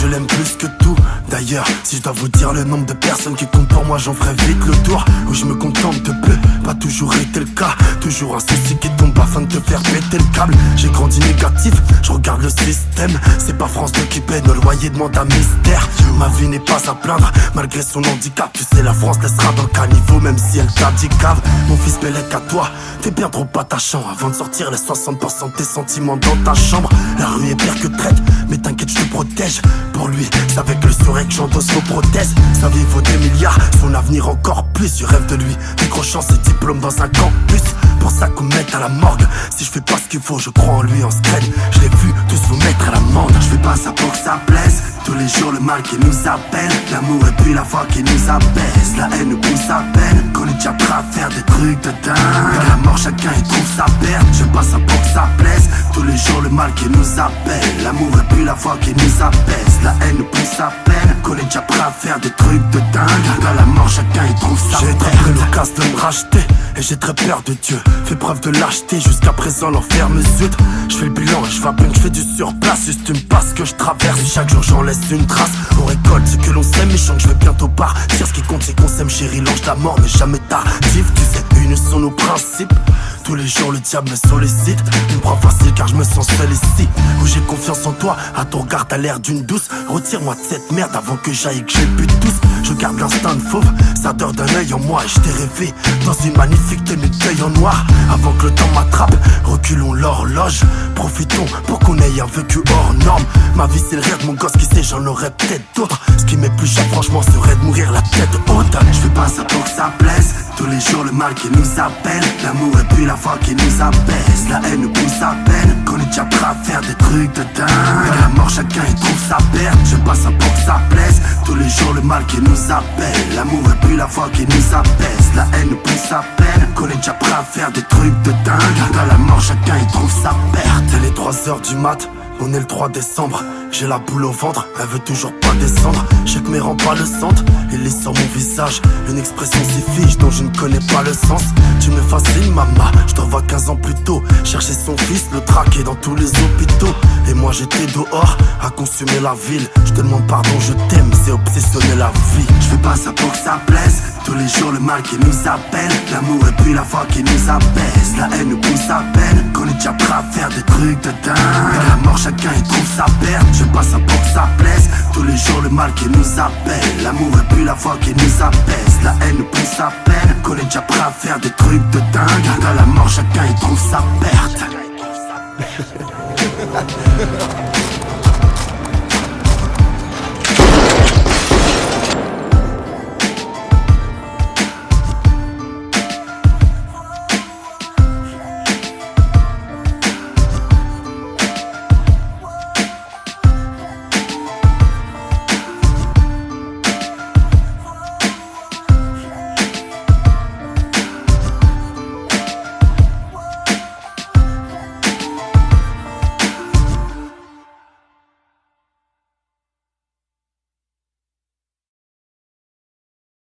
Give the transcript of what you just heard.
je l'aime plus que tout. D'ailleurs, si je dois vous dire le nombre de personnes qui comptent pour moi, j'en ferai vite le tour. Où je me contente de peu, pas toujours été le cas. Toujours un souci qui tombe afin de te faire péter le câble. J'ai grandi négatif, je regarde le système. C'est pas France 2 qui paie nos loyers, demande un mystère. Ma vie n'est pas à plaindre, malgré son handicap. Tu sais, la France laissera dans le caniveau, même si elle t'a dit cave. Mon fils Bellec à toi, t'es bien trop attachant. Avant de sortir les 60% de tes sentiments dans ta chambre. La rue est pire que traite, mais t'inquiète, je te protège. Pour lui, c'est avec le sourire que j'endosse vos prothèses. Sa vie vaut des milliards, son avenir encore plus. Je rêve de lui, décrochant ses diplômes dans un campus. Pour ça qu'on me mette à la morgue. Si je fais pas ce qu'il faut, je crois en lui en scred. Je l'ai vu tous vous mettre à l'amende. Je fais pas ça pour que ça plaise. Tous les jours le mal qui nous appelle. L'amour et puis la foi qui nous abaisse. La haine nous pousse à peine. Qu'on est déjà prêt à faire des trucs de dingue. Dans la mort chacun y trouve sa perte. Je fais pas ça pour que ça plaise. Tous les jours le mal qui nous appelle. L'amour et puis la foi qui nous abaisse. La haine nous pousse à peine. Qu'on est déjà prêt à faire des trucs de dingue. Dans la mort chacun y trouve sa perte. J'ai très pris l'occasion de me racheter. Et j'ai très peur de Dieu. Fais preuve de lâcheté, jusqu'à présent l'enfer me zut. Je fais le bilan et je vois bien que je fais du surplace. Juste une passe que je traverse, chaque jour j'en laisse une trace. On récolte ce que l'on sème, mais je sens que je vais bientôt partir. Ce qui compte c'est qu'on s'aime chérie, l'ange de la mort n'est jamais tardif. Tu sais, une sont nos principes. Tous les jours le diable me sollicite. Il me prend facile car je me sens seul ici. Où j'ai confiance en toi, à ton regard t'as l'air d'une douce. Retire-moi de cette merde avant que j'aille et que j'ai bu tous. Je garde l'instinct de fauve, ça dort d'un œil en moi. Et je t'ai rêvé dans une magnifique tenue de deuil en noir. Avant que le temps m'attrape, reculons l'horloge. Profitons pour qu'on ait un vécu hors norme. Ma vie c'est le rire de mon gosse, qui sait j'en aurais peut-être d'autres. Ce qui m'est plus cher franchement serait de mourir la tête haute. Je fais pas ça pour que ça plaise. Tous les jours le mal qui nous appelle. L'amour et puis la foi qui nous abaisse. La haine nous pousse à peine. Qu'on est déjà prêt à faire des trucs de dingue. Dans la mort chacun y trouve sa perte. Je fais pas ça pour que ça plaise. Tous les jours le mal qui nous appelle. L'amour et puis la foi qui nous abaisse. La haine nous pousse à peine. Qu'on est déjà prêt à faire des trucs de dingue. Dans la mort chacun y trouve sa perte. C'est les 3h du mat, on est le 3 décembre. J'ai la boule au ventre, elle veut toujours pas descendre. Je sais que mes rangs pas le centre, il est sur mon visage. Une expression si fiche dont je ne connais pas le sens. Tu me fascines maman, je te revois 15 ans plus tôt. Chercher son fils, le traquer dans tous les hôpitaux. Et moi j'étais dehors, à consumer la ville. Je te demande pardon, je t'aime, c'est obsessionner la vie. Je fais pas ça pour que ça plaise. Tous les jours le mal qui nous appelle. L'amour et puis la foi qui nous abaisse. La haine nous pousse à peine. Qu'on est déjà prêt à faire des trucs de dingue. Dans la mort chacun y trouve sa perte. Je fais pas ça pour que ça plaise. Tous les jours le mal qui nous appelle. L'amour et puis la foi qui nous abaisse. La haine nous pousse à peine. Qu'on est déjà prêt à faire des trucs de dingue. Dans la mort chacun y trouve sa perte.